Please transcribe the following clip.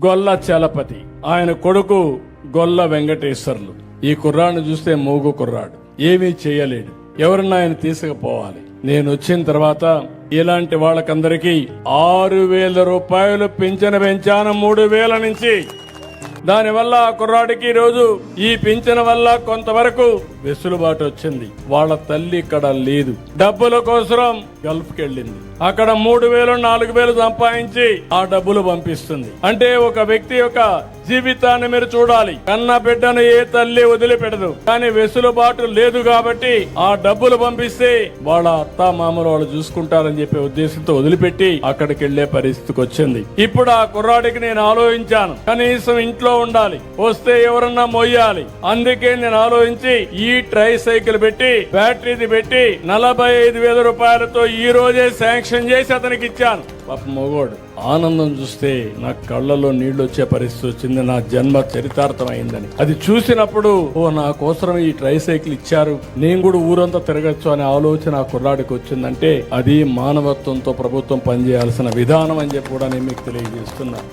గొల్ల చలపతి, ఆయన కొడుకు గొల్ల వెంకటేశ్వర్లు. ఈ కుర్రాడిని చూస్తే మూగు కుర్రాడు, ఏమీ చేయలేడు. ఎవరన్నా ఆయన తీసుకుపోవాలి. నేను వచ్చిన తర్వాత ఇలాంటి వాళ్ళకందరికీ 6,000 రూపాయలు పింఛను పెంచాను, 3,000 నుంచి. దానివల్ల ఆ కుర్రాడికి రోజు ఈ పింఛను వల్ల కొంతవరకు వెసులుబాటు వచ్చింది. వాళ్ళ తల్లి ఇక్కడ లేదు, డబ్బుల కోసం గల్ఫ్ కి వెళ్ళింది. అక్కడ 3,000 4,000 సంపాదించి ఆ డబ్బులు పంపిస్తుంది. అంటే ఒక వ్యక్తి యొక్క జీవితాన్ని మీరు చూడాలి. కన్న బిడ్డను ఏ తల్లి వదిలిపెడదు, కానీ వెసులుబాటు లేదు కాబట్టి ఆ డబ్బులు పంపిస్తే వాళ్ళ అత్త మామలు వాళ్ళు చూసుకుంటారని చెప్పే ఉద్దేశంతో వదిలిపెట్టి అక్కడికి వెళ్లే పరిస్థితికి వచ్చింది. ఇప్పుడు ఆ కుర్రాడికి నేను ఆలోచించాను, కనీసం ఇంట్లో ఉండాలి, వస్తే ఎవరన్నా మొయ్యాలి. అందుకే నేను ఆలోచించి ఈ ట్రై సైకిల్ పెట్టి బ్యాటరీది పెట్టి 45,000 రూపాయలతో ఈ రోజే శాంక్షన్ చేసి అతనికి ఇచ్చాను. పాప మగోడు ఆనందం చూస్తే నా కళ్ళలో నీళ్లు వచ్చే పరిస్థితి వచ్చింది. నా జన్మ చరితార్థం అయిందని అది చూసినప్పుడు, ఓ నా కోసం ఈ ట్రై సైకిల్ ఇచ్చారు, నేను కూడా ఊరంతా తిరగచ్చు అనే ఆలోచన ఆ కుర్రాడికి వచ్చిందంటే అది మానవత్వంతో ప్రభుత్వం పనిచేయాల్సిన విధానం అని చెప్పి కూడా నేను మీకు తెలియజేస్తున్నాను.